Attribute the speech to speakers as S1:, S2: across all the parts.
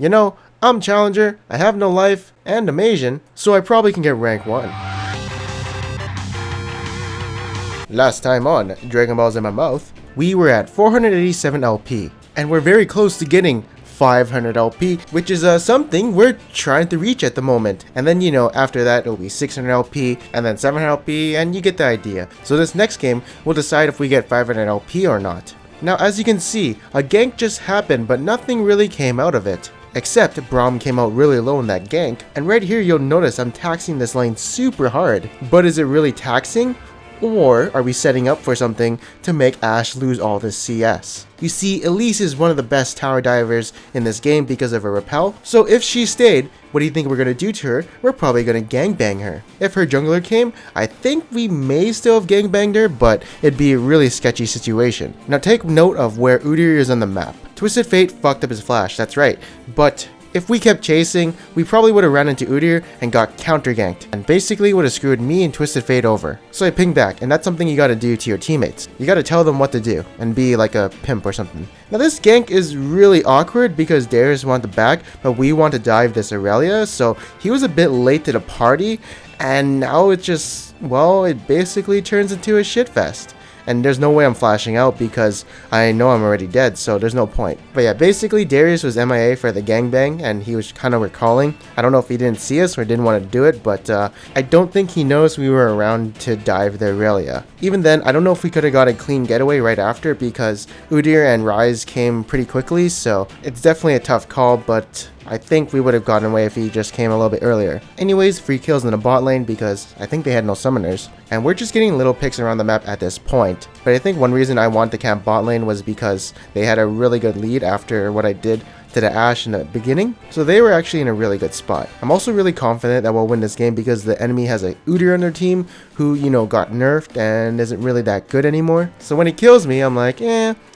S1: You know, I'm Challenger, I have no life, and I'm Asian, so I probably can get rank 1. Last time on Dragon Balls in My Mouth, we were at 487 LP, and we're very close to getting 500 LP, which is something we're trying to reach at the moment. And then, you know, after that it'll be 600 LP, and then 700 LP, and you get the idea. So this next game, we'll decide if we get 500 LP or not. Now, as you can see, a gank just happened, but nothing really came out of it. Except Braum came out really low in that gank, and right here you'll notice I'm taxing this lane super hard. But is it really taxing? Or are we setting up for something to make Ashe lose all this CS? You see, Elise is one of the best tower divers in this game because of her repel, so if she stayed, what do you think we're going to do to her? We're probably going to gangbang her. If her jungler came, I think we may still have gangbanged her, but it'd be a really sketchy situation. Now take note of where Udyr is on the map. Twisted Fate fucked up his flash, that's right, but if we kept chasing, we probably would have ran into Udyr and got counter-ganked, and basically would have screwed me and Twisted Fate over. So I pinged back, and that's something you gotta do to your teammates. You gotta tell them what to do, and be like a pimp or something. Now this gank is really awkward because Darius wanted to back, but we want to dive this Aurelia, so he was a bit late to the party, and now it just, well, it basically turns into a shitfest. And there's no way I'm flashing out because I know I'm already dead, so there's no point. But yeah, basically Darius was MIA for the gangbang, and he was kind of recalling. I don't know if he didn't see us or didn't want to do it, but I don't think he knows we were around to dive the Aurelia. Even then, I don't know if we could have got a clean getaway right after because Udyr and Ryze came pretty quickly, so it's definitely a tough call, but I think we would have gotten away if he just came a little bit earlier. Anyways, free kills in the bot lane because I think they had no summoners. And we're just getting little picks around the map at this point. But I think one reason I wanted to camp bot lane was because they had a really good lead after what I did to the Ashe in the beginning. So they were actually in a really good spot. I'm also really confident that we'll win this game because the enemy has a Udyr on their team who, you know, got nerfed and isn't really that good anymore. So when he kills me, I'm like,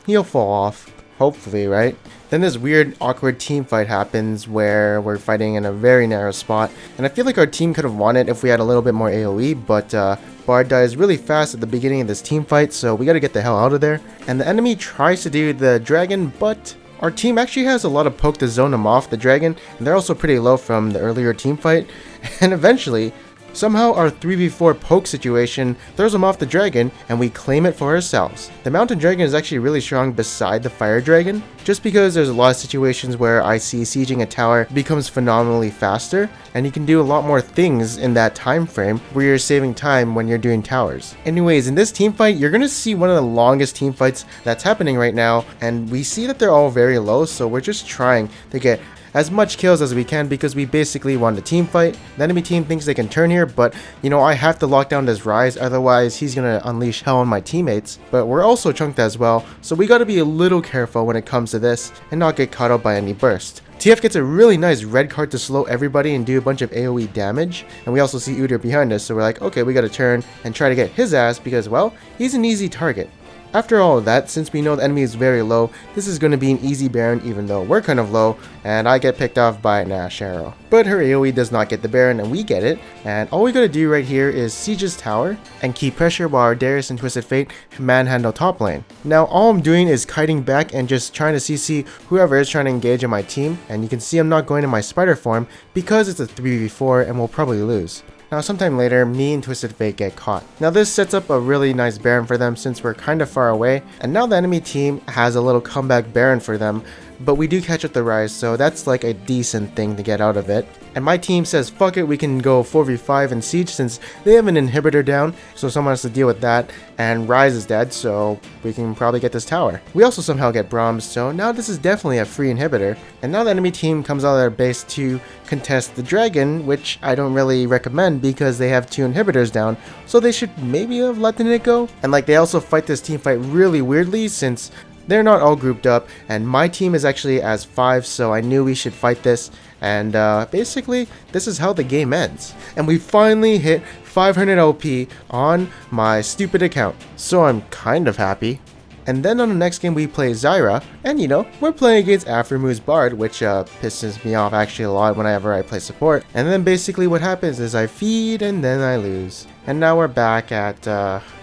S1: he'll fall off. Hopefully, right? Then this weird, awkward team fight happens where we're fighting in a very narrow spot, and I feel like our team could have won it if we had a little bit more AoE, but Bard dies really fast at the beginning of this team fight, so we gotta get the hell out of there. And the enemy tries to do the dragon, but our team actually has a lot of poke to zone them off the dragon, and they're also pretty low from the earlier team fight, and eventually, somehow our 3v4 poke situation throws them off the dragon and we claim it for ourselves. The mountain dragon is actually really strong beside the fire dragon, just because there's a lot of situations where I see sieging a tower becomes phenomenally faster, and you can do a lot more things in that time frame where you're saving time when you're doing towers. Anyways, in this team fight, you're gonna see one of the longest team fights that's happening right now, and we see that they're all very low, so we're just trying to get as much kills as we can because we basically won the team fight. The enemy team thinks they can turn here, but you know, I have to lock down this Ryze, otherwise he's gonna unleash hell on my teammates. But we're also chunked as well, so we gotta be a little careful when it comes to this and not get caught up by any burst. TF gets a really nice red card to slow everybody and do a bunch of AoE damage, and we also see Udyr behind us, so we're like, okay, we gotta turn and try to get his ass because, well, he's an easy target. After all of that, since we know the enemy is very low, this is going to be an easy Baron even though we're kind of low, and I get picked off by an Ashe arrow. But her AoE does not get the Baron and we get it, and all we gotta do right here is siege his tower and keep pressure while our Darius and Twisted Fate manhandle top lane. Now all I'm doing is kiting back and just trying to CC whoever is trying to engage in my team, and you can see I'm not going in my spider form because it's a 3v4 and we'll probably lose. Now sometime later, me and Twisted Fate get caught. Now this sets up a really nice Baron for them since we're kind of far away, and now the enemy team has a little comeback Baron for them, but we do catch up the Ryze, so that's like a decent thing to get out of it. And my team says fuck it, we can go 4v5 and siege since they have an inhibitor down, so someone has to deal with that, and Ryze is dead, so we can probably get this tower. We also somehow get Braum, so now this is definitely a free inhibitor, and now the enemy team comes out of their base to contest the dragon, which I don't really recommend because they have 2 inhibitors down, so they should maybe have let it go. And like they also fight this team fight really weirdly since they're not all grouped up, and my team is actually as 5, so I knew we should fight this, and basically this is how the game ends. And we finally hit 500 LP on my stupid account, so I'm kind of happy. And then on the next game we play Zyra, and you know, we're playing against Afremu's Bard, which pisses me off actually a lot whenever I play support. And then basically what happens is I feed and then I lose. And now we're back at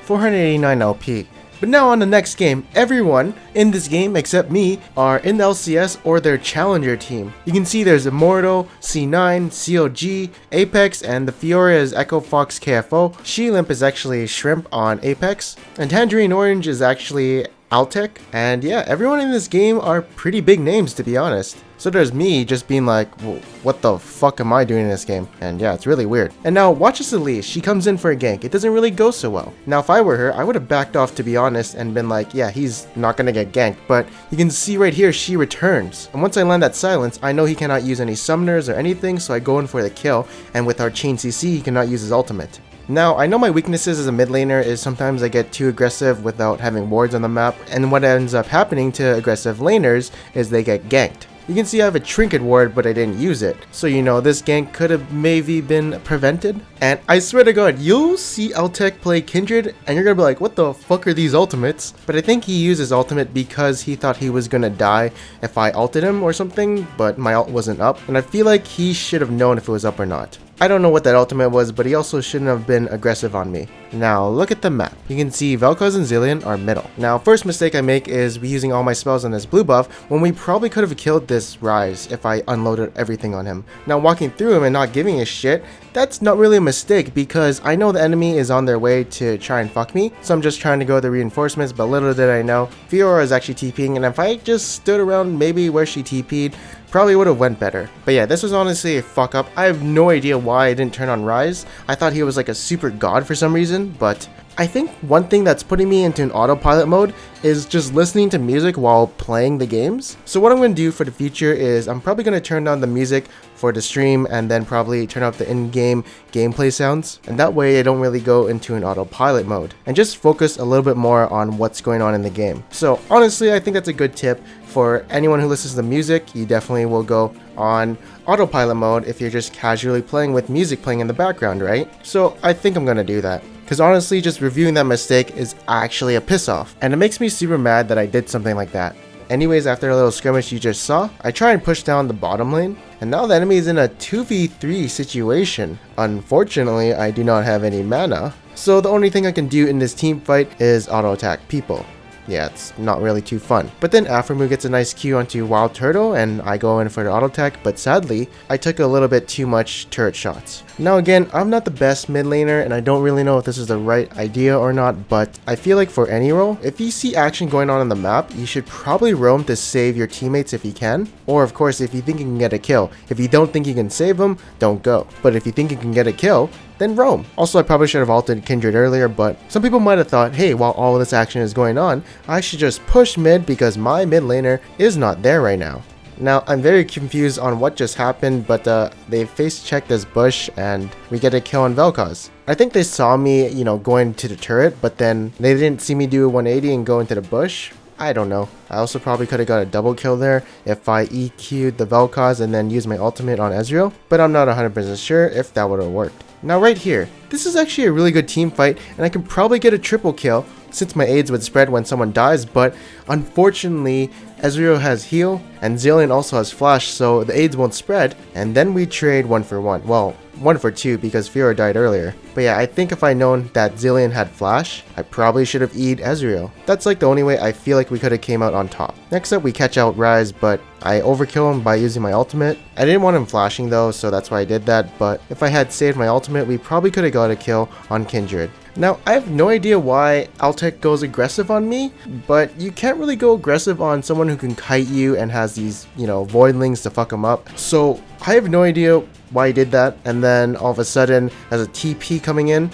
S1: 489 LP. But now on the next game, everyone in this game except me are in the LCS or their challenger team. You can see there's Immortal, C9, COG, Apex, and the Fiora is Echo Fox KFO. Shelimp is actually Shrimp on Apex, and Tangerine Orange is actually Altec. And yeah, everyone in this game are pretty big names, to be honest. So there's me just being like, well, what the fuck am I doing in this game? And yeah, it's really weird. And now watch this Elise. She comes in for a gank. It doesn't really go so well. Now if I were her, I would have backed off, to be honest, and been like, yeah, he's not gonna get ganked. But you can see right here, she returns. And once I land that silence, I know he cannot use any summoners or anything, so I go in for the kill. And with our chain CC, he cannot use his ultimate. Now, I know my weaknesses as a mid laner is sometimes I get too aggressive without having wards on the map, and what ends up happening to aggressive laners is they get ganked. You can see I have a trinket ward, but I didn't use it. So you know, this gank could have maybe been prevented. And I swear to god, you'll see Altec play Kindred and you're gonna be like, what the fuck are these ultimates? But I think he used his ultimate because he thought he was gonna die if I ulted him or something, but my ult wasn't up. And I feel like he should have known if it was up or not. I don't know what that ultimate was, but he also shouldn't have been aggressive on me. Now, look at the map. You can see Vel'Koz and Zilean are middle. Now, first mistake I make is using all my spells on this blue buff when we probably could have killed this Ryze if I unloaded everything on him. Now, walking through him and not giving a shit, that's not really a mistake because I know the enemy is on their way to try and fuck me, so I'm just trying to go with the reinforcements, but little did I know, Fiora is actually TPing, and if I just stood around maybe where she TP'd, probably would have went better. But yeah, this was honestly a fuck up. I have no idea why I didn't turn on Ryze. I thought he was like a super god for some reason, but I think one thing that's putting me into an autopilot mode is just listening to music while playing the games. So what I'm going to do for the future is I'm probably going to turn down the music for the stream and then probably turn up the in-game gameplay sounds. And that way I don't really go into an autopilot mode and just focus a little bit more on what's going on in the game. So honestly, I think that's a good tip for anyone who listens to the music. You definitely will go on autopilot mode if you're just casually playing with music playing in the background, right? So I think I'm going to do that. Because honestly, just reviewing that mistake is actually a piss off. And it makes me super mad that I did something like that. Anyways, after a little skirmish you just saw, I try and push down the bottom lane. And now the enemy is in a 2v3 situation. Unfortunately, I do not have any mana. So the only thing I can do in this team fight is auto attack people. Yeah, it's not really too fun. But then Aphromoo gets a nice Q onto Wild Turtle and I go in for the auto attack, but sadly, I took a little bit too much turret shots. Now again, I'm not the best mid laner and I don't really know if this is the right idea or not, but I feel like for any role, if you see action going on the map, you should probably roam to save your teammates if you can. Or of course, if you think you can get a kill. If you don't think you can save them, don't go. But if you think you can get a kill, then roam. Also, I probably should have ulted Kindred earlier, but some people might have thought, hey, while all of this action is going on, I should just push mid because my mid laner is not there right now. Now, I'm very confused on what just happened, but they face checked this bush and we get a kill on Vel'Koz. I think they saw me, you know, going to the turret, but then they didn't see me do a 180 and go into the bush. I don't know. I also probably could have got a double kill there if I EQ'd the Vel'Koz and then used my ultimate on Ezreal, but I'm not 100% sure if that would have worked. Now right here, this is actually a really good team fight and I can probably get a triple kill since my aids would spread when someone dies, but unfortunately Ezreal has heal and Zilean also has flash, so the aids won't spread, and then we trade 1 for 1. Well, 1 for 2 because Fiora died earlier. But yeah, I think if I known that Zilean had flash, I probably should have E'd Ezreal. That's like the only way I feel like we could have came out on top. Next up we catch out Ryze, but I overkill him by using my ultimate. I didn't want him flashing though, so that's why I did that, but if I had saved my ultimate, we probably could have got a kill on Kindred. Now, I have no idea why Altec goes aggressive on me, but you can't really go aggressive on someone who can kite you and has these, you know, voidlings to fuck him up. So I have no idea why he did that, and then all of a sudden has a TP coming in,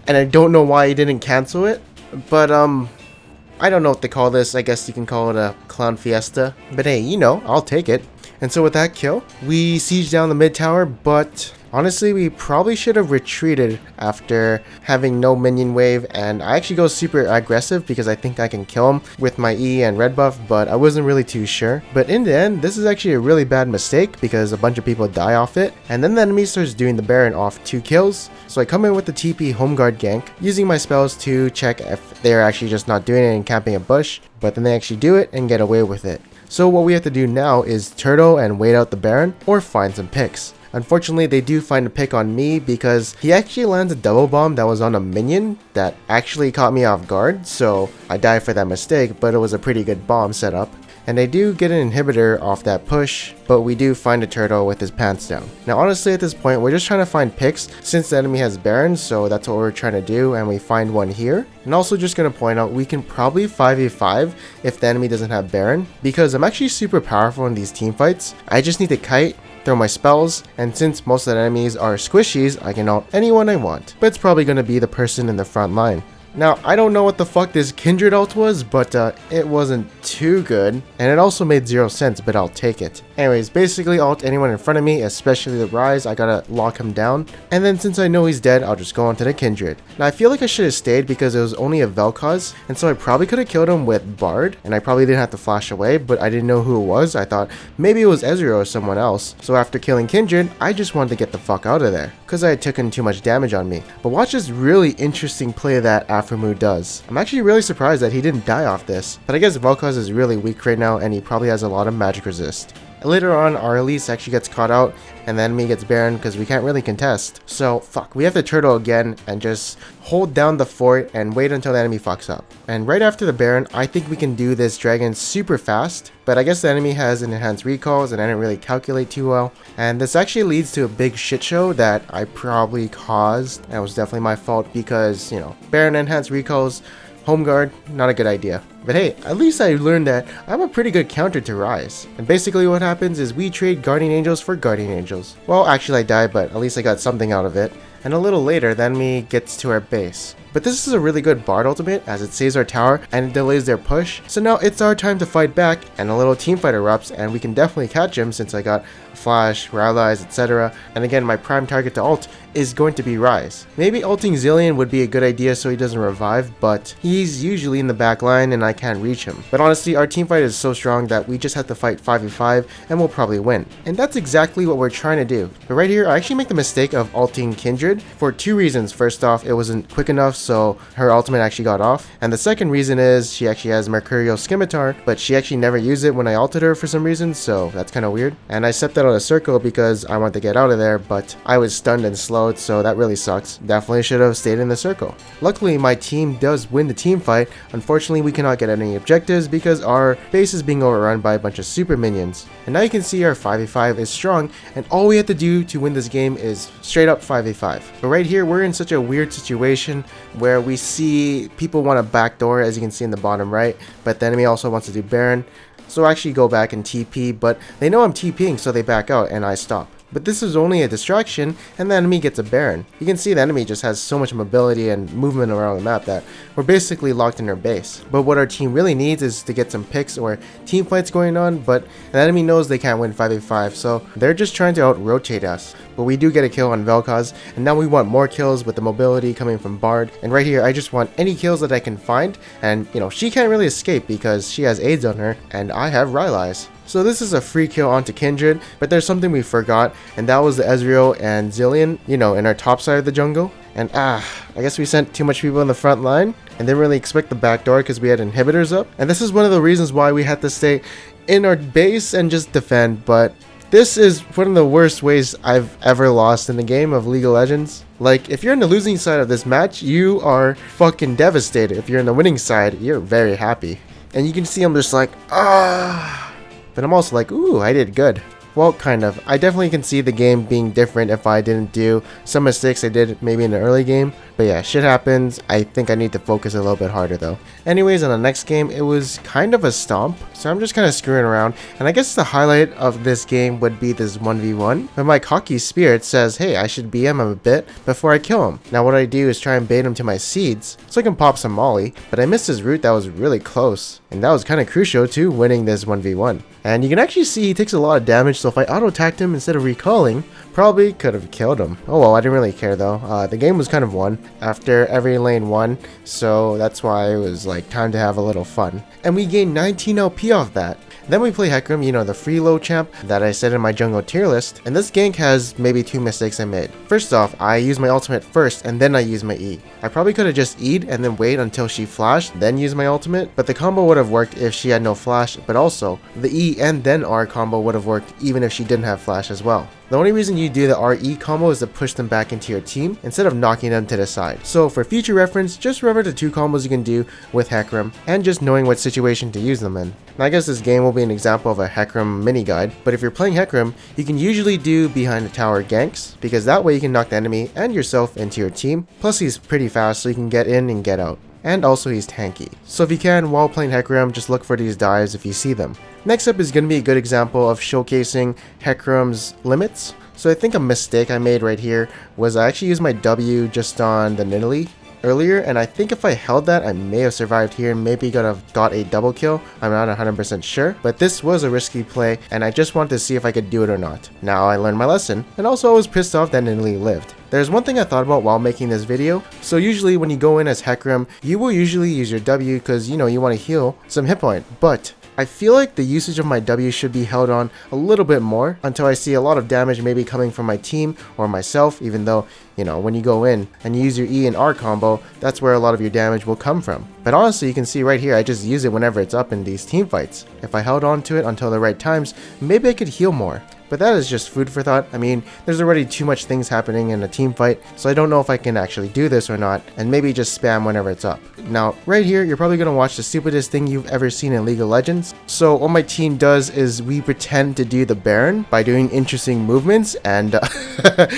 S1: and I don't know why he didn't cancel it, but I don't know what they call this. I guess you can call it a clown fiesta, but hey, you know, I'll take it. And so with that kill, we siege down the mid tower, but honestly, we probably should have retreated after having no minion wave, and I actually go super aggressive because I think I can kill him with my E and red buff, but I wasn't really too sure. But in the end, this is actually a really bad mistake because a bunch of people die off it, and then the enemy starts doing the Baron off 2 kills. So I come in with the TP home guard gank, using my spells to check if they're actually just not doing it and camping a bush, but then they actually do it and get away with it. So what we have to do now is turtle and wait out the Baron or find some picks. Unfortunately, they do find a pick on me because he actually lands a double bomb that was on a minion that actually caught me off guard, so I died for that mistake, but it was a pretty good bomb setup. And they do get an inhibitor off that push, but we do find a turtle with his pants down. Now honestly at this point we're just trying to find picks since the enemy has barons, so that's what we're trying to do, and we find one here. And also just going to point out we can probably 5v5 if the enemy doesn't have baron, because I'm actually super powerful in these team fights. I just need to kite, throw my spells, and since most of the enemies are squishies, I can ult anyone I want, but it's probably going to be the person in the front line. Now, I don't know what the fuck this Kindred ult was, but it wasn't too good, and it also made 0 sense, but I'll take it. Anyways, basically ult anyone in front of me, especially the Rise. I gotta lock him down, and then since I know he's dead, I'll just go on to the Kindred. Now, I feel like I should have stayed because it was only a Vel'Koz, and so I probably could have killed him with Bard, and I probably didn't have to flash away, but I didn't know who it was. I thought maybe it was Ezreal or someone else, so after killing Kindred, I just wanted to get the fuck out of there, because I had taken too much damage on me. But watch this really interesting play that Aphromoo does. I'm actually really surprised that he didn't die off this, but I guess Vel'Koz is really weak right now and he probably has a lot of magic resist. Later on, our Elise actually gets caught out and the enemy gets Baron because we can't really contest. So fuck, we have to turtle again and just hold down the fort and wait until the enemy fucks up. And right after the Baron, I think we can do this dragon super fast, but I guess the enemy has an enhanced recalls and I didn't really calculate too well. And this actually leads to a big shit show that I probably caused. That was definitely my fault because, you know, Baron enhanced recalls, home guard, not a good idea. But hey, at least I learned that I'm a pretty good counter to Rise. And basically what happens is we trade Guardian Angels for Guardian Angels. Well, actually I died, but at least I got something out of it. And a little later, the enemy gets to our base. But this is a really good Bard ultimate as it saves our tower and it delays their push. So now it's our time to fight back and a little teamfight erupts and we can definitely catch him since I got Flash, Rallies, etc. And again, my prime target to ult is going to be Rise. Maybe ulting Zilean would be a good idea so he doesn't revive, but he's usually in the back line and I can't reach him. But honestly, our teamfight is so strong that we just have to fight 5v5 and we'll probably win. And that's exactly what we're trying to do. But right here, I actually make the mistake of ulting Kindred for 2 reasons. First off, it wasn't quick enough, so her ultimate actually got off. And the second reason is she actually has Mercurial Scimitar, but she actually never used it when I ulted her for some reason, so that's kind of weird. And I stepped out of the circle because I wanted to get out of there, but I was stunned and slowed, so that really sucks. Definitely should have stayed in the circle. Luckily, my team does win the team fight. Unfortunately, we cannot get any objectives because our base is being overrun by a bunch of super minions. And now you can see our 5v5 is strong, and all we have to do to win this game is straight up 5v5. But right here, we're in such a weird situation where we see people want to backdoor, as you can see in the bottom right, but the enemy also wants to do Baron. So I actually go back and TP, but they know I'm TPing, so they back out and I stop. But this is only a distraction and the enemy gets a Baron. You can see the enemy just has so much mobility and movement around the map that we're basically locked in our base. But what our team really needs is to get some picks or team fights going on, but the enemy knows they can't win 5v5, so they're just trying to out-rotate us. But we do get a kill on Vel'Koz, and now we want more kills with the mobility coming from Bard. And right here, I just want any kills that I can find, and you know, she can't really escape because she has AIDS on her, and I have Rylai's. So this is a free kill onto Kindred, but there's something we forgot, and that was the Ezreal and Zilean, you know, in our top side of the jungle. And I guess we sent too much people in the front line and didn't really expect the back door because we had inhibitors up. And this is one of the reasons why we had to stay in our base and just defend, but this is one of the worst ways I've ever lost in the game of League of Legends. Like, if you're on the losing side of this match, you are fucking devastated. If you're on the winning side, you're very happy. And you can see I'm just like, but I'm also like, ooh, I did good. Well, kind of. I definitely can see the game being different if I didn't do some mistakes I did maybe in the early game. But yeah, shit happens. I think I need to focus a little bit harder though. Anyways, on the next game, it was kind of a stomp. So I'm just kind of screwing around. And I guess the highlight of this game would be this 1v1. But my cocky spirit says, hey, I should BM him a bit before I kill him. Now what I do is try and bait him to my seeds so I can pop some molly. But I missed his root that was really close. And that was kind of crucial to winning this 1v1. And you can actually see he takes a lot of damage, so if I auto-attacked him instead of recalling, probably could have killed him. Oh well, I didn't really care though. The game was kind of won after every lane won, so that's why it was like time to have a little fun. And we gained 19 LP off that. Then we play Hecarim, you know, the free low champ that I said in my jungle tier list, and this gank has maybe 2 mistakes I made. First off, I use my ultimate first and then I use my E. I probably could have just E'd and then wait until she flashed, then use my ultimate, but the combo would have worked if she had no flash, but also, the E and then R combo would have worked even if she didn't have flash as well. The only reason you do the RE combo is to push them back into your team instead of knocking them to the side. So for future reference, just remember the 2 combos you can do with Hecarim and just knowing what situation to use them in. Now I guess this game will be an example of a Hecarim mini guide, but if you're playing Hecarim, you can usually do behind the tower ganks because that way you can knock the enemy and yourself into your team. Plus he's pretty fast so you can get in and get out. And also he's tanky. So if you can, while playing Hecarim, just look for these dives if you see them. Next up is going to be a good example of showcasing Hecarim's limits. So I think a mistake I made right here was I actually used my W just on the Nidalee earlier, and I think if I held that I may have survived here and maybe could have got a double kill. I'm not 100% sure, but this was a risky play and I just wanted to see if I could do it or not. Now I learned my lesson, and also I was pissed off that Nidalee lived. There's one thing I thought about while making this video. So usually when you go in as Hecarim, you will usually use your W because, you know, you want to heal some hit point, but I feel like the usage of my W should be held on a little bit more until I see a lot of damage maybe coming from my team or myself, even though, you know, when you go in and you use your E and R combo, that's where a lot of your damage will come from. But honestly, you can see right here, I just use it whenever it's up in these team fights. If I held on to it until the right times, maybe I could heal more. But that is just food for thought. I mean, there's already too much things happening in a team fight, so I don't know if I can actually do this or not, and maybe just spam whenever it's up. Now, right here, you're probably going to watch the stupidest thing you've ever seen in League of Legends. So what my team does is we pretend to do the Baron by doing interesting movements, and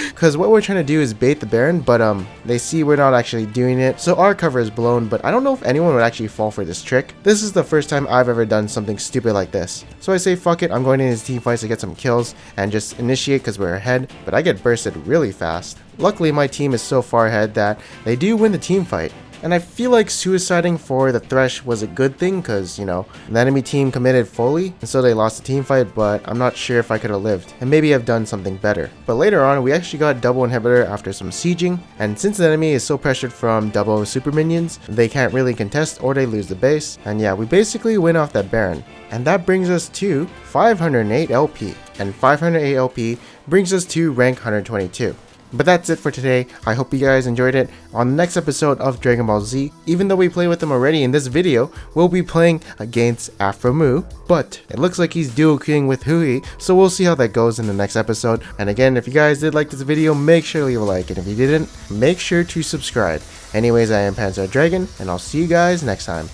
S1: because what we're trying to do is bait the Baron, but they see we're not actually doing it, so our cover is blown, but I don't know if anyone would actually fall for this trick. This is the first time I've ever done something stupid like this. So I say fuck it, I'm going into team fights to get some kills, and just initiate because we're ahead, but I get bursted really fast. Luckily my team is so far ahead that they do win the team fight. And I feel like suiciding for the Thresh was a good thing because, you know, the enemy team committed fully and so they lost the team fight, but I'm not sure if I could have lived and maybe I've done something better. But later on we actually got double inhibitor after some sieging, and since the enemy is so pressured from double super minions, they can't really contest or they lose the base, and yeah, we basically win off that Baron. And that brings us to 508 LP, and 508 LP brings us to rank 122. But that's it for today. I hope you guys enjoyed it. On the next episode of Dragon Ball Z, even though we play with him already in this video, we'll be playing against Afromu, but it looks like he's duo queuing with Hui, so we'll see how that goes in the next episode. And again, if you guys did like this video, make sure to leave a like, and if you didn't, make sure to subscribe. Anyways, I am Panzer Dragon, and I'll see you guys next time.